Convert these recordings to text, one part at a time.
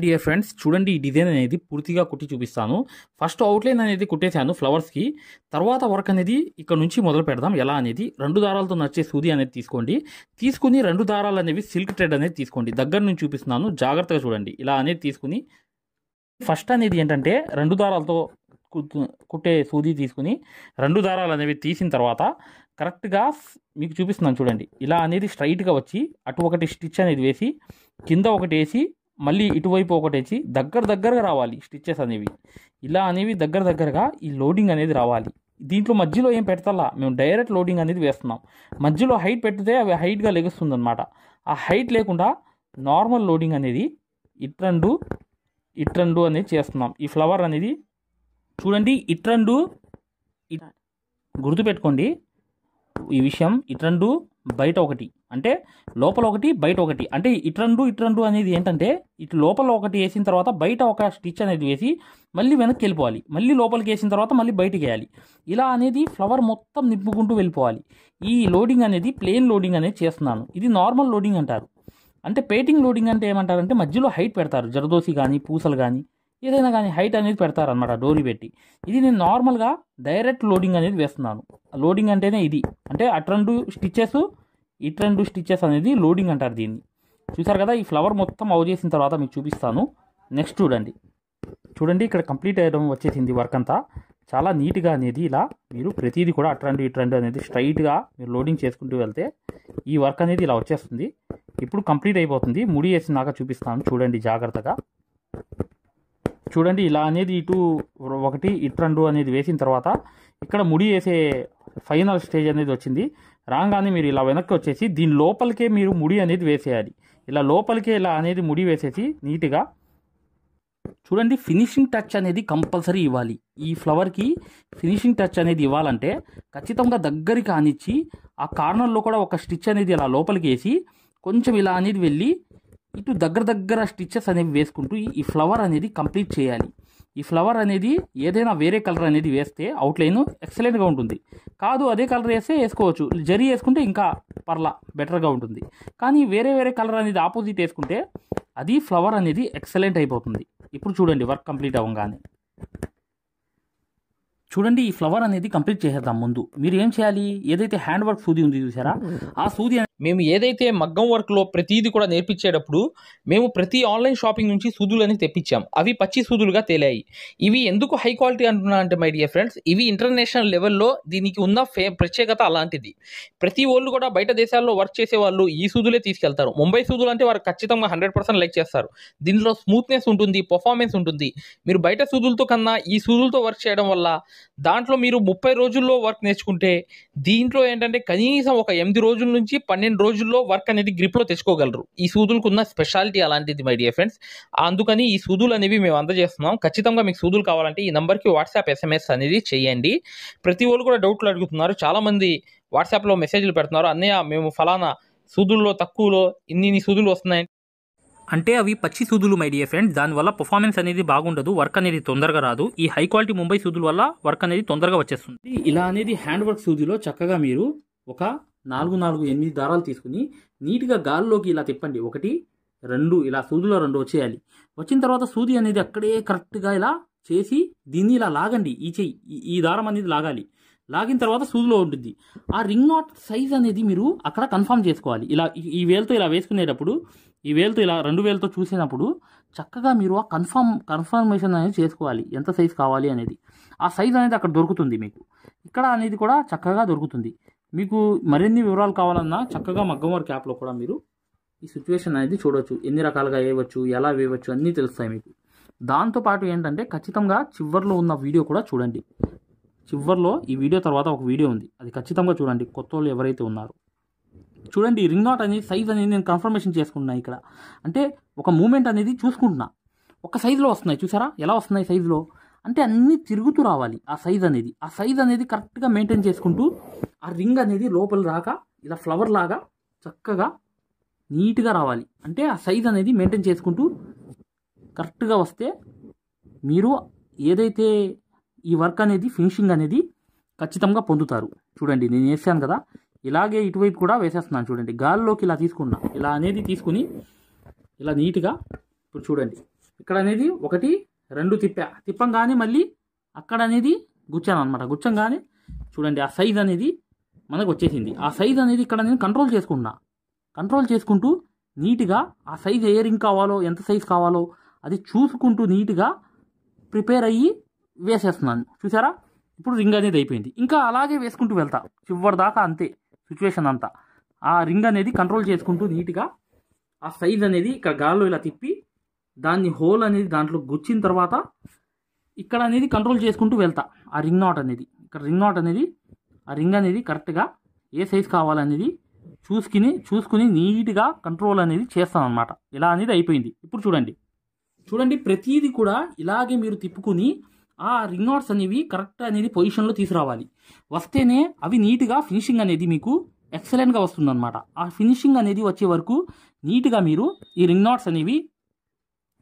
Dear friends, చూడండి ఈ design అనేది పూర్తిగా కుట్టి చూపిస్తాను. ఫస్ట్ అవుట్లైన్ అనేది కుట్టేశాను ఫ్లవర్స్కి. తర్వాత వర్క్ అనేది ఇక్కడ నుంచి మొదలు పెడదాం. ఎలా అనేది 2 దారాలతో నచ్చే సూది అనేది తీసుకుని 2 దారాలు అనేవి సిల్క్ థ్రెడ్ అనేది తీసుకోండి. దగ్గర నుంచి చూపిస్తున్నాను, జాగ్రత్తగా చూడండి. ఇలా అనేది తీసుకుని ఫస్ట్ అనేది ఏంటంటే 2 దారాలతో కుట్టే సూది తీసుకుని 2 దారాలు అనేవి తీసిన తర్వాత కరెక్ట్గా మీకు చూపిస్తున్నాను చూడండి. ఇలా అనేది స్ట్రైట్గా వచ్చి అటు ఒకటి స్టిచ్ అనేది వేసి కింద ఒకటి వేసి మళ్ళీ ఇటువైపు ఒకటి వేసి దగ్గరగా రావాలి స్టిచ్చెస్ అనేవి. ఇలా అనేవి దగ్గరగా ఈ లోడింగ్ అనేది రావాలి. దీంట్లో మధ్యలో ఏం పెడతల్లా, మేము డైరెక్ట్ లోడింగ్ అనేది వేస్తున్నాం. మధ్యలో హైట్ పెడితే అవి హైట్గా లెగుస్తుంది అనమాట. ఆ హైట్ లేకుండా నార్మల్ లోడింగ్ అనేది ఇట్రండు అనేది చేస్తున్నాం. ఈ ఫ్లవర్ అనేది చూడండి, ఇట్రండు గుర్తుపెట్టుకోండి ఈ విషయం. ఇట్రండు బయట ఒకటి అంటే లోపల ఒకటి బయట ఒకటి అంటే ఇట్రండు అనేది ఏంటంటే ఇటు లోపల ఒకటి వేసిన తర్వాత బయట ఒక స్టిచ్ అనేది వేసి మళ్ళీ వెనక్కి వెళ్ళిపోవాలి. మళ్ళీ లోపలికి వేసిన తర్వాత మళ్ళీ బయటికి వేయాలి. ఇలా అనేది ఫ్లవర్ మొత్తం నింపుకుంటూ వెళ్ళిపోవాలి. ఈ లోడింగ్ అనేది ప్లేన్ లోడింగ్ అనేది చేస్తున్నాను. ఇది నార్మల్ లోడింగ్ అంటారు. అంటే పెయింటింగ్ లోడింగ్ అంటే ఏమంటారంటే మధ్యలో హైట్ పెడతారు. జరదోసి కానీ పూసలు కానీ ఏదైనా కానీ హైట్ అనేది పెడతారు అనమాట, డోరీ పెట్టి. ఇది నేను నార్మల్గా డైరెక్ట్ లోడింగ్ అనేది వేస్తున్నాను. లోడింగ్ అంటేనే ఇది. అంటే ఇట్రండు స్టిచ్చెస్ అనేది లోడింగ్ అంటారు దీన్ని. చూసారు కదా, ఈ ఫ్లవర్ మొత్తం అవ్ చేసిన తర్వాత మీకు చూపిస్తాను. నెక్స్ట్ చూడండి ఇక్కడ కంప్లీట్ అయ్యడం వచ్చేసింది వర్క్ అంతా. చాలా నీట్గా అనేది ఇలా మీరు ప్రతిదీ కూడా ఇట్రండు అనేది స్ట్రైట్గా మీరు లోడింగ్ చేసుకుంటూ వెళ్తే ఈ వర్క్ అనేది ఇలా వచ్చేస్తుంది. ఇప్పుడు కంప్లీట్ అయిపోతుంది. ముడి వేసినాక చూపిస్తాను చూడండి జాగ్రత్తగా. చూడండి ఇలా అనేది ఇటు ఒకటి ఇట్రండు అనేది వేసిన తర్వాత ఇక్కడ ముడి వేసే ఫైనల్ స్టేజ్ అనేది వచ్చింది. రాగానే మీరు ఇలా వెనక్కి వచ్చేసి దీని లోపలికే మీరు ముడి అనేది వేసేయాలి. ఇలా లోపలికే ఇలా అనేది ముడి వేసేసి నీట్గా చూడండి. ఫినిషింగ్ టచ్ అనేది కంపల్సరీ ఇవ్వాలి. ఈ ఫ్లవర్కి ఫినిషింగ్ టచ్ అనేది ఇవ్వాలంటే ఖచ్చితంగా దగ్గరికి ఆనిచ్చి ఆ కార్నర్లో కూడా ఒక స్టిచ్ అనేది ఇలా లోపలికి వేసి కొంచెం ఇలా అనేది వెళ్ళి ఇటు దగ్గర స్టిచ్చెస్ అనేవి వేసుకుంటూ ఈ ఫ్లవర్ అనేది కంప్లీట్ చేయాలి. ఈ ఫ్లవర్ అనేది ఏదైనా వేరే కలర్ అనేది వేస్తే అవుట్లైన్ ఎక్సలెంట్గా ఉంటుంది. కాదు అదే కలర్ వేసుకోవచ్చు. జరీ వేసుకుంటే ఇంకా బెటర్గా ఉంటుంది. కానీ వేరే కలర్ అనేది ఆపోజిట్ వేసుకుంటే అది ఫ్లవర్ అనేది ఎక్సలెంట్ అయిపోతుంది. ఇప్పుడు చూడండి వర్క్ కంప్లీట్ అవ్వగానే చూడండి ఈ ఫ్లవర్ అనేది కంప్లీట్ చేసేద్దాం. ముందు మీరు ఏం చేయాలి, ఏదైతే హ్యాండ్ వర్క్ సూది ఉంది చూసారా, ఆ సూది మేము ఏదైతే మగ్గం వర్క్లో ప్రతిదీ కూడా నేర్పించేటప్పుడు మేము ప్రతి ఆన్లైన్ షాపింగ్ నుంచి సూదులని తెప్పించాం. అవి పచ్చి సూదులుగా తేలాయి. ఇవి ఎందుకు హై క్వాలిటీ అంటున్నా అంటే మై డియర్ ఫ్రెండ్స్, ఇవి ఇంటర్నేషనల్ లెవెల్లో దీనికి ఉన్న ప్రత్యేకత అలాంటిది. ప్రతి వాళ్ళు కూడా బయట దేశాల్లో వర్క్ చేసే వాళ్ళు ఈ సూదులే తీసుకెళ్తారు. ముంబై సూదులు అంటే వారు ఖచ్చితంగా 100% లైక్ చేస్తారు. దీనిలో స్మూత్నెస్ ఉంటుంది, పర్ఫార్మెన్స్ ఉంటుంది. మీరు బయట సూదులతో కన్నా ఈ సూదులతో వర్క్ చేయడం వల్ల దాంట్లో మీరు 30 రోజుల్లో వర్క్ నేర్చుకుంటే దీంట్లో ఏంటంటే కనీసం ఒక 8 రోజుల నుంచి 12 రోజుల్లో వర్క్ అనేది గ్రిప్లో తెచ్చుకోగలరు. ఈ సూదులకు ఉన్న స్పెషాలిటీ అలాంటిది మై డియర్ ఫ్రెండ్స్. అందుకని ఈ సూదులు అనేవి మేము అందజేస్తున్నాం. ఖచ్చితంగా మీకు సూదులు కావాలంటే ఈ నెంబర్కి వాట్సాప్ SMS అనేది చేయండి. ప్రతి వాళ్ళు కూడా డౌట్లు అడుగుతున్నారు. చాలామంది వాట్సాప్లో మెసేజ్లు పెడుతున్నారు, అన్నయ్య మేము ఫలానా సూదుల్లో తక్కువలో ఇన్ని సూదులు వస్తున్నాయి అంటే అవి పచ్చి సూదులు మై డియర్ ఫ్రెండ్స్. దానివల్ల పర్ఫార్మెన్స్ అనేది బాగుండదు, వర్క్ అనేది తొందరగా రాదు. ఈ హై క్వాలిటీ ముంబై సూదుల వల్ల వర్క్ అనేది తొందరగా వచ్చేస్తుంది. ఇలా అనేది హ్యాండ్ వర్క్ సూదిలో చక్కగా మీరు ఒక 8 దారాలు తీసుకుని నీట్గా గాల్లోకి ఇలా తిప్పండి. 1 2 ఇలా సూదిలో 2 వచ్చేయాలి. వచ్చిన తర్వాత సూది అనేది అక్కడే కరెక్ట్గా ఇలా చేసి దీన్ని ఇలా లాగండి. ఈ దారం అనేది లాగాలి. లాగిన తర్వాత సూదిలో ఉంటుంది. ఆ రింగ్ నాట్ సైజ్ అనేది మీరు అక్కడ కన్ఫర్మ్ చేసుకోవాలి. ఇలా ఈ వేలుతో ఇలా వేసుకునేటప్పుడు ఈ వేలుతో ఇలా 2 వేలతో చూసినప్పుడు చక్కగా మీరు ఆ కన్ఫర్మేషన్ అనేది చేసుకోవాలి, ఎంత సైజ్ కావాలి అనేది. ఆ సైజ్ అనేది అక్కడ దొరుకుతుంది మీకు. ఇక్కడ అనేది కూడా చక్కగా దొరుకుతుంది. మీకు మరిన్ని వివరాలు కావాలన్నా చక్కగా మగ్గం వర్క్ యాప్లో కూడా మీరు ఈ సిచ్యువేషన్ అనేది చూడవచ్చు. ఎన్ని రకాలుగా వేయవచ్చు, ఎలా వేయవచ్చు అన్నీ తెలుస్తాయి మీకు. దాంతోపాటు ఏంటంటే ఖచ్చితంగా చివర్లో ఉన్న వీడియో కూడా చూడండి. చివర్లో ఈ వీడియో తర్వాత ఒక వీడియో ఉంది, అది ఖచ్చితంగా చూడండి. కొత్త వాళ్ళు ఎవరైతే ఉన్నారో చూడండి. రింగ్ నాట్ అనేది సైజ్ అనేది నేను కన్ఫర్మేషన్ చేసుకుంటున్నా ఇక్కడ. అంటే ఒక మూమెంట్ అనేది చూసుకుంటున్నా. ఒక సైజులో వస్తున్నాయి చూసారా, ఎలా వస్తున్నాయి సైజులో అంటే అన్నీ తిరుగుతూ రావాలి. ఆ సైజ్ అనేది కరెక్ట్గా మెయింటైన్ చేసుకుంటూ ఆ రింగ్ అనేది లోపల రాక ఇలా ఫ్లవర్ లాగా చక్కగా నీట్గా రావాలి. అంటే ఆ సైజ్ అనేది మెయింటైన్ చేసుకుంటూ కరెక్ట్గా వస్తే మీరు ఏదైతే ఈ వర్క్ అనేది ఫినిషింగ్ అనేది ఖచ్చితంగా పొందుతారు. చూడండి నేను వేసాను కదా, ఇలాగే ఇటువైపు కూడా వేసేస్తున్నాను చూడండి. గాల్లోకి ఇలా తీసుకున్నా, ఇలా అనేది తీసుకుని ఇలా నీట్గా ఇప్పుడు చూడండి ఇక్కడ అనేది 1 2 తిప్పంగానే మళ్ళీ అక్కడ అనేది గుచ్చాను అనమాట. గుచ్చంగానే చూడండి ఆ సైజ్ అనేది మనకు వచ్చేసింది. ఆ సైజ్ అనేది ఇక్కడ నేను కంట్రోల్ చేసుకుంటూ నీట్గా ఆ సైజ్ ఏ రింగ్ కావాలో ఎంత సైజ్ కావాలో అది చూసుకుంటూ నీట్గా ప్రిపేర్ అయ్యి వేసేస్తున్నాను. చూసారా, ఇప్పుడు రింగ్ అనేది అయిపోయింది. ఇంకా అలాగే వేసుకుంటూ వెళ్తా చివరి దాకా, అంతే సిచ్యువేషన్ అంతా. ఆ రింగ్ అనేది కంట్రోల్ చేసుకుంటూ నీట్గా ఆ సైజ్ అనేది ఇక్కడ గాల్లో ఇలా తిప్పి దాన్ని హోల్ అనేది దాంట్లో గుచ్చిన తర్వాత ఇక్కడ అనేది కంట్రోల్ చేసుకుంటూ వెళ్తా. ఆ రింగ్ నాట్ అనేది ఇక్కడ ఆ రింగ్ అనేది కరెక్ట్గా ఏ సైజ్ కావాలనేది చూసుకుని నీట్గా కంట్రోల్ అనేది చేస్తాను అనమాట. ఇలా అనేది అయిపోయింది. ఇప్పుడు చూడండి ప్రతిదీ కూడా ఇలాగే మీరు తిప్పుకుని ఆ రింగ్ నాట్స్ అనేవి కరెక్ట్ అనేది పొజిషన్లో తీసుకురావాలి. వస్తేనే అవి నీట్గా ఫినిషింగ్ అనేది మీకు ఎక్సలెంట్గా వస్తుందన్నమాట. ఆ ఫినిషింగ్ అనేది వచ్చే వరకు నీట్గా మీరు ఈ రింగ్ నాట్స్ అనేవి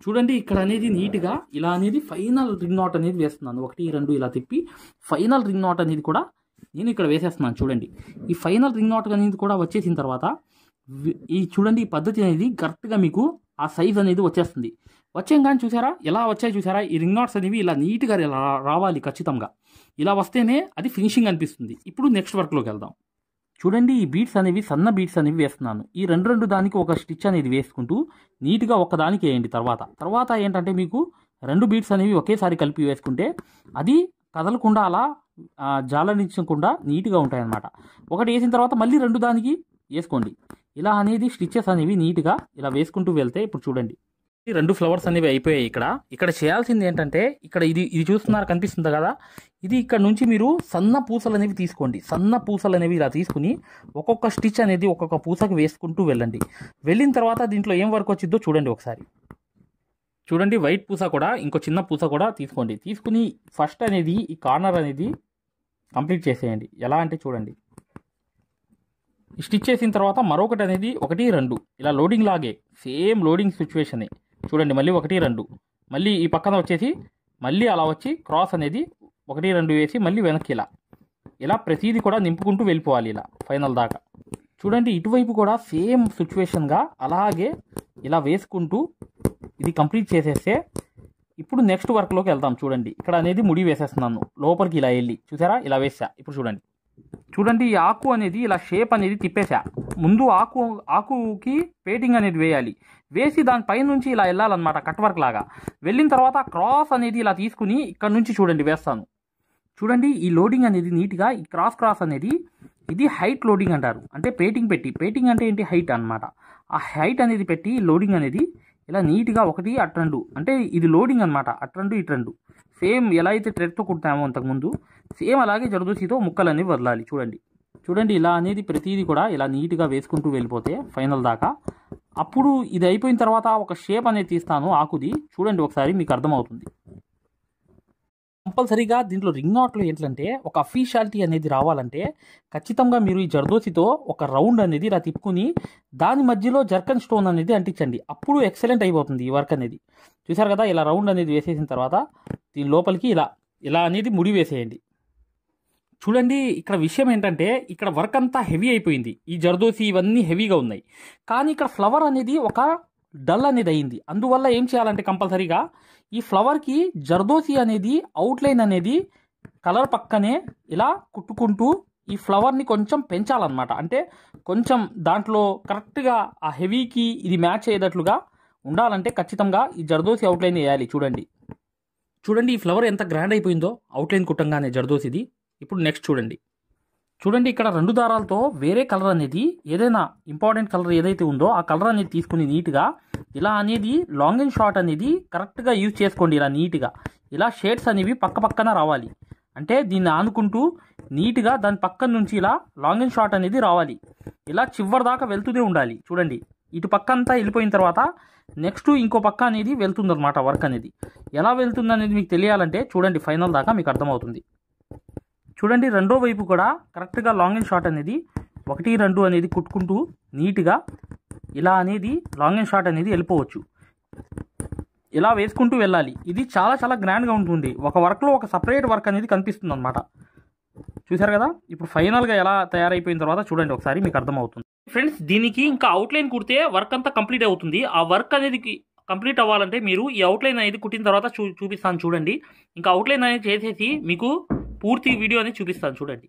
చూడండి. ఇక్కడ అనేది నీట్గా ఇలా అనేది ఫైనల్ రింగ్ నాట్ అనేది వేస్తున్నాను. 1 2 ఇలా తిప్పి ఫైనల్ రింగ్ నాట్ అనేది కూడా నేను ఇక్కడ వేసేస్తున్నాను. చూడండి ఈ ఫైనల్ రింగ్ నాట్ అనేది కూడా వచ్చేసిన తర్వాత చూడండి ఈ పద్ధతి అనేది కరెక్ట్గా మీకు ఆ సైజ్ అనేది వచ్చేస్తుంది. కానీ చూసారా ఎలా వచ్చాయి చూసారా, ఈ రింగ్ నాట్స్ అనేవి ఇలా నీట్గా రావాలి ఖచ్చితంగా. ఇలా వస్తేనే అది ఫినిషింగ్ అనిపిస్తుంది. ఇప్పుడు నెక్స్ట్ వర్క్లోకి వెళ్దాం. చూడండి ఈ బీట్స్ అనేవి సన్న బీట్స్ అనేవి వేస్తున్నాను. ఈ రెండు దానికి ఒక స్టిచ్ అనేది వేసుకుంటూ నీట్గా ఒక్కదానికి వేయండి. తర్వాత ఏంటంటే మీకు 2 బీట్స్ అనేవి ఒకేసారి కలిపి వేసుకుంటే అది కదలకుండా అలా జాలనించకుండా నీట్గా ఉంటాయన్నమాట. ఒకటి వేసిన తర్వాత మళ్ళీ 2 దానికి వేసుకోండి. ఇలా అనేది స్టిచ్చెస్ అనేవి నీట్గా ఇలా వేసుకుంటూ వెళ్తే ఇప్పుడు చూడండి 2 ఫ్లవర్స్ అనేవి అయిపోయాయి. ఇక్కడ చేయాల్సింది ఏంటంటే ఇక్కడ ఇది చూస్తున్నారు కనిపిస్తుంది కదా, ఇది ఇక్కడ నుంచి మీరు సన్న పూసలు అనేవి తీసుకోండి. సన్న పూసలు అనేవి ఇలా తీసుకుని ఒక్కొక్క స్టిచ్ అనేది ఒక్కొక్క పూసకి వేసుకుంటూ వెళ్ళండి. వెళ్ళిన తర్వాత దీంట్లో ఏం వర్క్ వచ్చిందో చూడండి ఒకసారి. చూడండి వైట్ పూస కూడా ఇంకో చిన్న పూస కూడా తీసుకుని ఫస్ట్ అనేది ఈ కార్నర్ అనేది కంప్లీట్ చేసేయండి. ఎలా అంటే చూడండి స్టిచ్ చేసిన తర్వాత మరొకటి అనేది 1 2 ఇలా లోడింగ్ లాగే సేమ్ లోడింగ్ సిచ్యువేషనే. చూడండి మళ్ళీ 1 2 మళ్ళీ ఈ పక్కన వచ్చేసి మళ్ళీ అలా వచ్చి క్రాస్ అనేది 1 2 వేసి మళ్ళీ వెనక్కి ఇలా ప్రతిదీ కూడా నింపుకుంటూ వెళ్ళిపోవాలి ఇలా ఫైనల్ దాకా. చూడండి ఇటువైపు కూడా సేమ్ సిచ్యువేషన్గా అలాగే ఇలా వేసుకుంటూ ఇది కంప్లీట్ చేసేస్తే ఇప్పుడు నెక్స్ట్ వర్క్లోకి వెళ్దాం. చూడండి ఇక్కడ అనేది ముడి వేసేస్తున్నాను లోపలికి ఇలా వెళ్ళి చూసారా ఇలా వేసా. ఇప్పుడు చూడండి ఈ ఆకు అనేది ఇలా షేప్ అనేది తిప్పేసా. ముందు ఆకుకి పేటింగ్ అనేది వేసి దానిపై నుంచి ఇలా వెళ్ళాలన్నమాట కట్ వర్క్ లాగా. వెళ్ళిన తర్వాత క్రాస్ అనేది ఇలా తీసుకుని ఇక్కడ నుంచి చూడండి వేస్తాను. చూడండి ఈ లోడింగ్ అనేది నీట్గా ఈ క్రాస్ అనేది ఇది హైట్ లోడింగ్ అంటారు. అంటే పేటింగ్ అంటే ఏంటి హైట్ అన్నమాట. ఆ హైట్ అనేది పెట్టి లోడింగ్ అనేది ఇలా నీట్గా 1 అటు 2 అంటే ఇది లోడింగ్ అనమాట. అటు 2 ఇటు 2 సేమ్ ఎలా అయితే థ్రెడ్తో కుట్టామో అంతకుముందు సేమ్ అలాగే జరదోసితో ముక్కలు అనేవి వదలాలి. చూడండి ఇలా అనేది ప్రతిదీ కూడా ఇలా నీట్గా వేసుకుంటూ వెళ్ళిపోతే ఫైనల్ దాకా. అప్పుడు ఇది అయిపోయిన తర్వాత ఒక షేప్ అనేది తీస్తాను ఆకుది. చూడండి ఒకసారి మీకు అర్థమవుతుంది. కంపల్సరీగా దీంట్లో రింగ్ నాట్లో ఏంటంటే ఒక అఫీషియాలిటీ అనేది రావాలంటే ఖచ్చితంగా మీరు ఈ జర్దోసితో ఒక రౌండ్ అనేది ఇలా తిప్పుకుని దాని మధ్యలో జర్కన్ స్టోన్ అనేది అంటించండి. అప్పుడు ఎక్సలెంట్ అయిపోతుంది ఈ వర్క్ అనేది. చూసారు కదా ఇలా రౌండ్ అనేది వేసేసిన తర్వాత దీని లోపలికి ఇలా అనేది ముడి వేసేయండి. చూడండి ఇక్కడ విషయం ఏంటంటే ఇక్కడ వర్క్ అంతా హెవీ అయిపోయింది. ఈ జర్దోసి ఇవన్నీ హెవీగా ఉన్నాయి. కానీ ఇక్కడ ఫ్లవర్ అనేది ఒక డల్ అనేది అయింది. అందువల్ల ఏం చేయాలంటే కంపల్సరీగా ఈ ఫ్లవర్కి జర్దోసి అనేది అవుట్లైన్ అనేది కలర్ పక్కనే ఇలా కుట్టుకుంటూ ఈ ఫ్లవర్ని కొంచెం పెంచాలన్నమాట. అంటే కొంచెం దాంట్లో కరెక్ట్గా ఆ హెవీకి ఇది మ్యాచ్ అయ్యేటట్లుగా ఉండాలంటే ఖచ్చితంగా ఈ జర్దోసి అవుట్లైన్ వేయాలి. చూడండి ఈ ఫ్లవర్ ఎంత గ్రాండ్ అయిపోయిందో అవుట్లైన్ కుట్టంగానే జర్దోసిది. ఇప్పుడు నెక్స్ట్ చూడండి ఇక్కడ 2 దారాలతో వేరే కలర్ అనేది ఏదైనా ఇంపార్టెంట్ కలర్ ఏదైతే ఉందో ఆ కలర్ అనేది తీసుకుని నీట్గా ఇలా అనేది లాంగ్ అండ్ షార్ట్ అనేది కరెక్ట్గా యూజ్ చేసుకోండి. ఇలా నీట్గా ఇలా షేడ్స్ అనేవి పక్కన రావాలి. అంటే దీన్ని ఆనుకుంటూ నీట్గా దాని పక్కన నుంచి ఇలా లాంగ్ అండ్ షార్ట్ అనేది రావాలి. ఇలా చివరి దాకా వెళ్తూనే ఉండాలి. చూడండి ఇటు పక్క అంతా వెళ్ళిపోయిన తర్వాత నెక్స్ట్ ఇంకో పక్క అనేది వెళ్తుందన్నమాట. వర్క్ అనేది ఎలా వెళ్తుంది అనేది మీకు తెలియాలంటే చూడండి ఫైనల్ దాకా మీకు అర్థమవుతుంది. చూడండి రెండో వైపు కూడా కరెక్ట్గా లాంగ్ అండ్ షార్ట్ అనేది 1 2 అనేది కుట్టుకుంటూ నీట్గా ఇలా అనేది లాంగ్ అండ్ షార్ట్ అనేది వెళ్ళిపోవచ్చు. ఇలా వేసుకుంటూ వెళ్ళాలి. ఇది చాలా గ్రాండ్గా ఉంటుంది. ఒక వర్క్లో ఒక సపరేట్ వర్క్ అనేది కనిపిస్తుంది అనమాట. చూసారు కదా ఇప్పుడు ఫైనల్గా ఎలా తయారైపోయిన తర్వాత చూడండి ఒకసారి మీకు అర్థమవుతుంది. ఫ్రెండ్స్ దీనికి ఇంకా అవుట్లైన్ కుడితే వర్క్ అంతా కంప్లీట్ అవుతుంది. ఆ వర్క్ అనేది కంప్లీట్ అవ్వాలంటే మీరు ఈ అవుట్లైన్ అనేది కుట్టిన తర్వాత చూపిస్తాను చూడండి. ఇంకా అవుట్లైన్ అనేది చేసేసి మీకు పూర్తి వీడియో అనేది చూపిస్తాను చూడండి.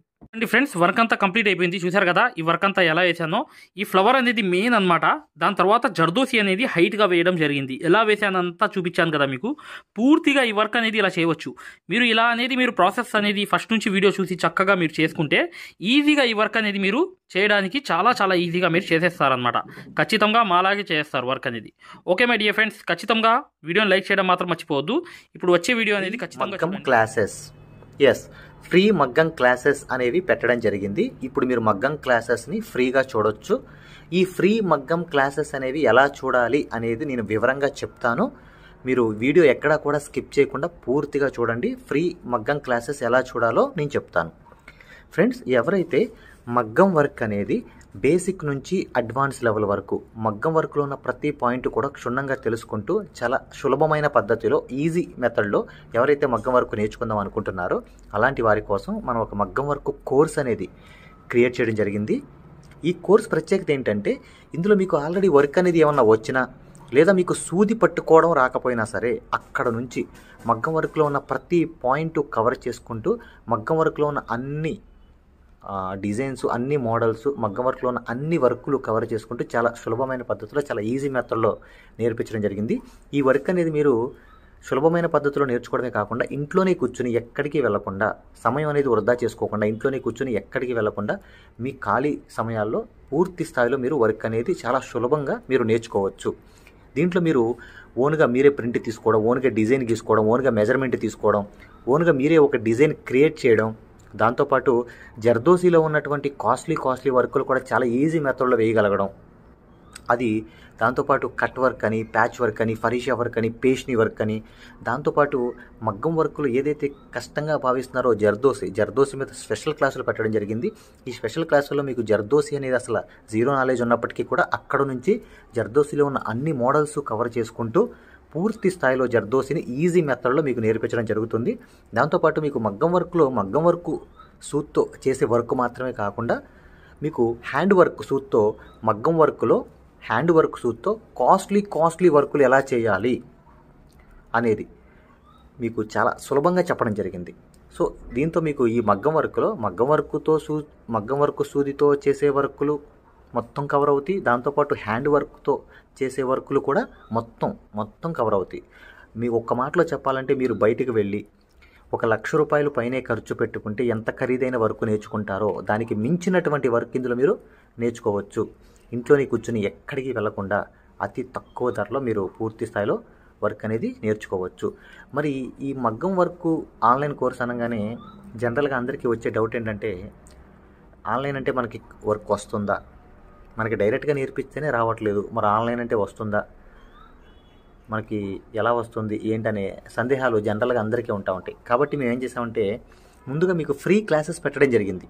ఫ్రెండ్స్ వర్క్ అంతా కంప్లీట్ అయిపోయింది. చూసారు కదా ఈ వర్క్ అంతా ఎలా వేసానో. ఈ ఫ్లవర్ అనేది మెయిన్ అనమాట. దాని తర్వాత జర్దోసి అనేది హైట్గా వేయడం జరిగింది. ఎలా వేసానంతా చూపించాను కదా మీకు. పూర్తిగా ఈ వర్క్ అనేది ఇలా చేయవచ్చు. మీరు ఇలా అనేది మీరు ప్రాసెస్ అనేది ఫస్ట్ నుంచి వీడియో చూసి చక్కగా మీరు చేసుకుంటే ఈజీగా ఈ వర్క్ అనేది మీరు చేయడానికి చాలా చాలా ఈజీగా మీరు చేసేస్తారనమాట. ఖచ్చితంగా మాలాగే చేస్తారు వర్క్ అనేది. ఓకే మై డియర్ ఫ్రెండ్స్, ఖచ్చితంగా వీడియోని లైక్ చేయడం మాత్రం మర్చిపోవద్దు. ఇప్పుడు వచ్చే వీడియో అనేది ఖచ్చితంగా క్లాసెస్ ఫ్రీ మగ్గం క్లాసెస్ అనేవి పెట్టడం జరిగింది. ఇప్పుడు మీరు మగ్గం క్లాసెస్ని ఫ్రీగా చూడొచ్చు. ఈ ఫ్రీ మగ్గం క్లాసెస్ అనేవి ఎలా చూడాలి అనేది నేను వివరంగా చెప్తాను. మీరు వీడియో ఎక్కడా కూడా స్కిప్ చేయకుండా పూర్తిగా చూడండి. ఫ్రీ మగ్గం క్లాసెస్ ఎలా చూడాలో నేను చెప్తాను. ఫ్రెండ్స్, ఎవరైతే మగ్గం వర్క్ అనేది బేసిక్ నుంచి అడ్వాన్స్ లెవెల్ వరకు మగ్గం వర్క్లో ఉన్న ప్రతి పాయింట్ కూడా క్షుణ్ణంగా తెలుసుకుంటూ చాలా సులభమైన పద్ధతిలో ఈజీ మెథడ్లో ఎవరైతే మగ్గం వర్క్ నేర్చుకుందాం అనుకుంటున్నారో అలాంటి వారి కోసం మనం ఒక మగ్గం వర్క్ కోర్స్ అనేది క్రియేట్ చేయడం జరిగింది. ఈ కోర్స్ ప్రత్యేకత ఏంటంటే ఇందులో మీకు ఆల్రెడీ వర్క్ అనేది ఏమన్నా వచ్చినా లేదా మీకు సూది పట్టుకోవడం రాకపోయినా సరే అక్కడ నుంచి మగ్గం వర్క్లో ఉన్న ప్రతి పాయింట్ కవర్ చేసుకుంటూ మగ్గం వర్క్లో ఉన్న అన్ని డిజైన్స్ అన్ని మోడల్స్ మగ్గం వర్క్లో ఉన్న అన్ని వర్కులు కవర్ చేసుకుంటూ చాలా సులభమైన పద్ధతిలో చాలా ఈజీ మెథడ్లో నేర్పించడం జరిగింది. ఈ వర్క్ అనేది మీరు సులభమైన పద్ధతిలో నేర్చుకోవడమే కాకుండా ఇంట్లోనే కూర్చుని ఎక్కడికి వెళ్లకుండా సమయం అనేది వృధా చేసుకోకుండా ఇంట్లోనే కూర్చుని ఎక్కడికి వెళ్లకుండా మీ ఖాళీ సమయాల్లో పూర్తి స్థాయిలో మీరు వర్క్ అనేది చాలా సులభంగా మీరు నేర్చుకోవచ్చు. దీంట్లో మీరు ఓన్గా మీరే ప్రింట్ తీసుకోవడం, ఓన్గా డిజైన్ గీసుకోవడం, ఓన్గా మెజర్మెంట్ తీసుకోవడం, ఓన్గా మీరే ఒక డిజైన్ క్రియేట్ చేయడం, దాంతోపాటు జర్దోసీలో ఉన్నటువంటి కాస్ట్లీ వర్కులు కూడా చాలా ఈజీ మెథడ్లో వేయగలగడం, అది దాంతోపాటు కట్ వర్క్ అని, ప్యాచ్ వర్క్ అని, ఫరీషా వర్క్ అని, పేష్ని వర్క్ అని, దాంతోపాటు మగ్గం వర్కులు ఏదైతే కష్టంగా భావిస్తున్నారో జర్దోసి మీద స్పెషల్ క్లాసులు పెట్టడం జరిగింది. ఈ స్పెషల్ క్లాసుల్లో మీకు జర్దోసి అనేది అసలు జీరో నాలెడ్జ్ ఉన్నప్పటికీ కూడా అక్కడ నుంచి జర్దోసిలో ఉన్న అన్ని మోడల్స్ కవర్ చేసుకుంటూ పూర్తి స్థాయిలో జర్దోసిని ఈజీ మెథడ్లో మీకు నేర్పించడం జరుగుతుంది. దాంతోపాటు మీకు మగ్గం వర్క్ సూత్తో చేసే వర్క్ మాత్రమే కాకుండా మీకు హ్యాండ్ వర్క్ సూత్తో మగ్గం వర్క్లో హ్యాండ్ వర్క్ సూత్తో కాస్ట్లీ వర్కులు ఎలా చేయాలి అనేది మీకు చాలా సులభంగా చెప్పడం జరిగింది. సో దీంతో మీకు ఈ మగ్గం వర్క్ సూదితో చేసే వర్కులు మొత్తం కవర్ అవుతాయి. దాంతోపాటు హ్యాండ్ వర్క్తో చేసే వర్కులు కూడా మొత్తం కవర్ అవుతాయి. మీకు ఒక్క మాటలో చెప్పాలంటే మీరు బయటికి వెళ్ళి 1,00,000 రూపాయలు పైనే ఖర్చు పెట్టుకుంటే ఎంత ఖరీదైన వర్క్ నేర్చుకుంటారో దానికి మించినటువంటి వర్క్ ఇందులో మీరు నేర్చుకోవచ్చు. ఇంట్లోనే కూర్చుని ఎక్కడికి వెళ్లకుండా అతి తక్కువ ధరలో మీరు పూర్తి స్థాయిలో వర్క్ అనేది నేర్చుకోవచ్చు. మరి ఈ మగ్గం వర్క్ ఆన్లైన్ కోర్స్ అనగానే జనరల్గా అందరికీ వచ్చే డౌట్ ఏంటంటే ఆన్లైన్ అంటే మనకి వర్క్ వస్తుందా, మనకి డైరెక్ట్గా నేర్పిస్తేనే రావట్లేదు, మరి ఆన్లైన్ అంటే వస్తుందా, మనకి ఎలా వస్తుంది ఏంటనే సందేహాలు జనరల్గా అందరికీ ఉంటాయి. కాబట్టి మేము ఏం చేసామంటే ముందుగా మీకు ఫ్రీ క్లాసెస్ పెట్టడం జరిగింది.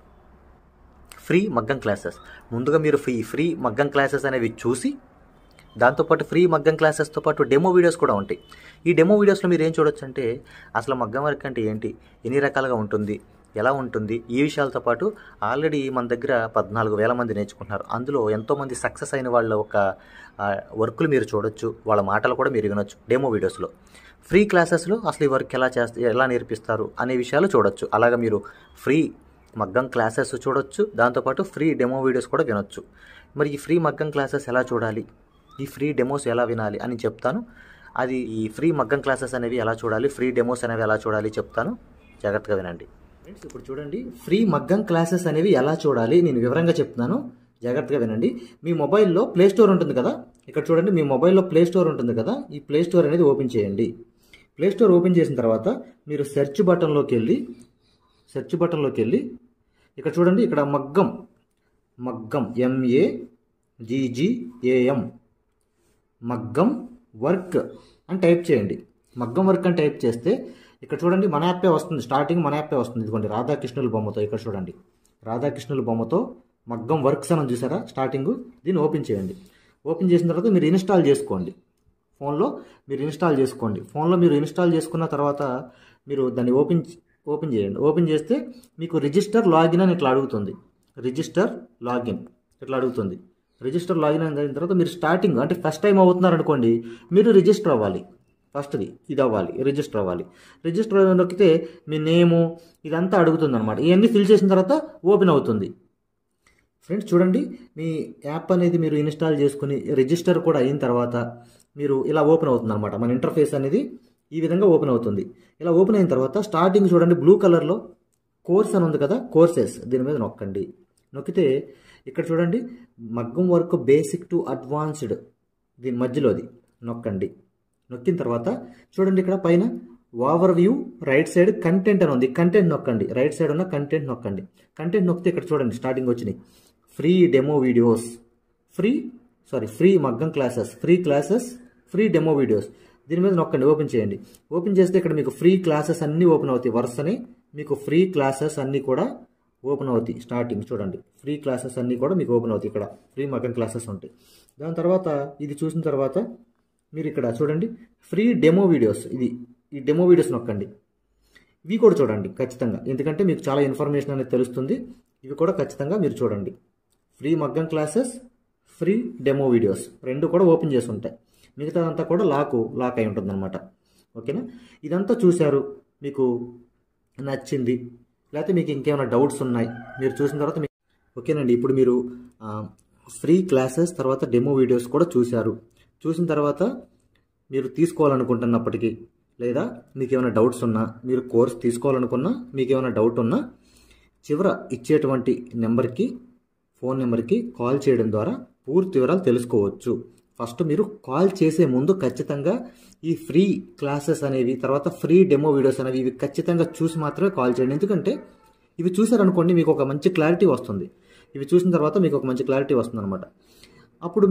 ఫ్రీ మగ్గం క్లాసెస్ ముందుగా మీరు ఫ్రీ మగ్గం క్లాసెస్ అనేవి చూసి దాంతోపాటు ఫ్రీ మగ్గం క్లాసెస్తో పాటు డెమో వీడియోస్ కూడా ఉంటాయి. ఈ డెమో వీడియోస్లో మీరు ఏం చూడొచ్చు అంటే అసలు మగ్గం వర్క్ అంటే ఏంటి, ఎన్ని రకాలుగా ఉంటుంది, ఎలా ఉంటుంది, ఈ విషయాలతో పాటు ఆల్రెడీ మన దగ్గర 14,000 మంది నేర్చుకుంటున్నారు. అందులో ఎంతోమంది సక్సెస్ అయిన వాళ్ళ ఒక వర్కులు మీరు చూడొచ్చు, వాళ్ళ మాటలు కూడా మీరు వినొచ్చు డెమో వీడియోస్లో. ఫ్రీ క్లాసెస్లో అసలు ఈ వర్క్ ఎలా నేర్పిస్తారు అనే విషయాలు చూడొచ్చు. అలాగా మీరు ఫ్రీ మగ్గం క్లాసెస్ చూడొచ్చు, దాంతోపాటు ఫ్రీ డెమో వీడియోస్ కూడా వినొచ్చు. మరి ఈ ఫ్రీ మగ్గం క్లాసెస్ ఎలా చూడాలి, ఈ ఫ్రీ డెమోస్ ఎలా వినాలి అని చెప్తాను. అది ఈ ఫ్రీ మగ్గం క్లాసెస్ అనేవి ఎలా చూడాలి, ఫ్రీ డెమోస్ అనేవి ఎలా చూడాలి చెప్తాను, జాగ్రత్తగా వినండి. ఫ్రెండ్స్, ఇప్పుడు చూడండి ఫ్రీ మగ్గం క్లాసెస్ అనేవి ఎలా చూడాలి నేను వివరంగా చెప్తున్నాను, జాగ్రత్తగా వినండి. మీ మొబైల్లో ప్లే స్టోర్ ఉంటుంది కదా, ఇక్కడ చూడండి మీ మొబైల్లో ప్లే స్టోర్ ఉంటుంది కదా, ఈ ప్లే స్టోర్ అనేది ఓపెన్ చేయండి. ప్లే స్టోర్ ఓపెన్ చేసిన తర్వాత మీరు సెర్చ్ బటన్లోకి వెళ్ళి ఇక్కడ చూడండి, ఇక్కడ మగ్గం MAGGAM మగ్గం వర్క్ అని టైప్ చేయండి. మగ్గం వర్క్ అని టైప్ చేస్తే ఇక్కడ చూడండి మన యాప్పే వస్తుంది, స్టార్టింగ్ మన యాప్పే వస్తుంది. ఇదిగోండి రాధాకృష్ణుల బొమ్మతో, ఇక్కడ చూడండి రాధాకృష్ణుల బొమ్మతో మగ్గం వర్క్స్ అని చూసారా స్టార్టింగ్, దీన్ని ఓపెన్ చేయండి. ఓపెన్ చేసిన తర్వాత మీరు ఇన్స్టాల్ చేసుకోండి. ఫోన్లో మీరు ఇన్స్టాల్ చేసుకోండి. ఫోన్లో మీరు ఇన్స్టాల్ చేసుకున్న తర్వాత మీరు దాన్ని ఓపెన్ చేయండి. ఓపెన్ చేస్తే మీకు రిజిస్టర్ లాగిన్ అని ఇట్లా అడుగుతుంది. రిజిస్టర్ లాగిన్ ఇట్లా అడుగుతుంది. రిజిస్టర్ లాగిన్ అయిన తర్వాత మీరు స్టార్టింగ్ అంటే ఫస్ట్ టైం అవుతున్నారు అనుకోండి, మీరు రిజిస్టర్ అవ్వాలి. ఫస్ట్ది ఇది అవ్వాలి, రిజిస్టర్ అవ్వాలి. రిజిస్టర్ నొక్కితే మీ నేము ఇదంతా అడుగుతుంది అనమాట. ఇవన్నీ ఫిల్ చేసిన తర్వాత ఓపెన్ అవుతుంది. ఫ్రెండ్స్ చూడండి, మీ యాప్ అనేది మీరు ఇన్స్టాల్ చేసుకుని రిజిస్టర్ కూడా అయిన తర్వాత మీరు ఇలా ఓపెన్ అవుతుంది అనమాట. మన ఇంటర్ఫేస్ అనేది ఈ విధంగా ఓపెన్ అవుతుంది. ఇలా ఓపెన్ అయిన తర్వాత స్టార్టింగ్ చూడండి బ్లూ కలర్లో కోర్స్ అని ఉంది కదా, కోర్సెస్, దీని మీద నొక్కండి. నొక్కితే ఇక్కడ చూడండి మగ్గం వర్క్ బేసిక్ టు అడ్వాన్స్డ్, దీని మధ్యలోది నొక్కండి. నొక్కిన తర్వాత చూడండి ఇక్కడ పైన over view right side content అని ఉంది. కంటెంట్ నొక్కండి. రైట్ సైడ్ ఉన్న కంటెంట్ నొక్కండి. కంటెంట్ నొక్కితే ఇక్కడ చూడండి స్టార్టింగ్ వచ్చినాయి ఫ్రీ డెమో వీడియోస్, ఫ్రీ మగ్గం క్లాసెస్, ఫ్రీ డెమో వీడియోస్. దీని మీద నొక్కండి. ఓపెన్ చేయండి. ఓపెన్ చేస్తే ఇక్కడ మీకు ఫ్రీ క్లాసెస్ అన్నీ ఓపెన్ అవుతాయి. వరుసనే మీకు ఫ్రీ క్లాసెస్ అన్నీ కూడా ఓపెన్ అవుతాయి. స్టార్టింగ్ చూడండి ఫ్రీ క్లాసెస్ అన్నీ కూడా మీకు ఓపెన్ అవుతాయి. ఇక్కడ ఫ్రీ మగ్గం క్లాసెస్ ఉంటాయి. దాని తర్వాత ఇది చూసిన తర్వాత మీరు ఇక్కడ చూడండి ఫ్రీ డెమో వీడియోస్, ఈ డెమో వీడియోస్ నొక్కండి. ఇవి కూడా చూడండి ఖచ్చితంగా, ఎందుకంటే మీకు చాలా ఇన్ఫర్మేషన్ అనేది తెలుస్తుంది. ఇవి కూడా ఖచ్చితంగా మీరు చూడండి. ఫ్రీ మగ్గం క్లాసెస్, ఫ్రీ డెమో వీడియోస్ రెండు కూడా ఓపెన్ చేసి ఉంటాయి. మిగతాదంతా కూడా లాక్ అయి ఉంటుంది అనమాట. ఓకేనా? ఇదంతా చూశారు, మీకు నచ్చింది, లేకపోతే మీకు ఇంకేమైనా డౌట్స్ ఉన్నాయి మీరు చూసిన తర్వాత ఓకేనండి. ఇప్పుడు మీరు ఫ్రీ క్లాసెస్ తర్వాత డెమో వీడియోస్ కూడా చూశారు. చూసిన తర్వాత మీరు తీసుకోవాలనుకుంటున్నప్పటికీ లేదా మీకు ఏమైనా డౌట్స్ ఉన్నా, మీరు కోర్స్ తీసుకోవాలనుకున్నా, మీకు ఏమైనా డౌట్ ఉన్నా చివర ఇచ్చేటువంటి ఫోన్ నెంబర్కి కాల్ చేయడం ద్వారా పూర్తి వివరాలు తెలుసుకోవచ్చు. ఫస్ట్ మీరు కాల్ చేసే ముందు ఖచ్చితంగా ఈ ఫ్రీ క్లాసెస్ అనేవి, తర్వాత ఫ్రీ డెమో వీడియోస్ అనేవి ఇవి ఖచ్చితంగా చూసి మాత్రమే కాల్ చేయండి. ఎందుకంటే ఇవి చూసారనుకోండి మీకు ఒక మంచి క్లారిటీ వస్తుంది. ఇవి చూసిన తర్వాత మీకు ఒక మంచి క్లారిటీ వస్తుంది అనమాట. అప్పుడు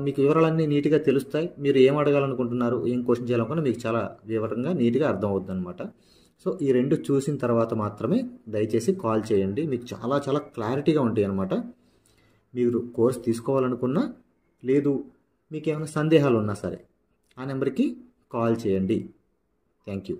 మీకు వివరాలన్నీ నీట్గా తెలుస్తాయి. మీరు ఏం అడగాలనుకుంటున్నారు, ఏం క్వశ్చన్ చేయాలనుకున్నా మీకు చాలా వివరంగా నీట్గా అర్థం అవుతుంది అనమాట. సో ఈ రెండు చూసిన తర్వాత మాత్రమే దయచేసి కాల్ చేయండి. మీకు చాలా చాలా క్లారిటీగా ఉంటాయి అన్నమాట. మీరు కోర్స్ తీసుకోవాలనుకున్నా, లేదు మీకు ఏమైనా సందేహాలు ఉన్నా సరే ఆ నెంబర్కి కాల్ చేయండి. Thank you.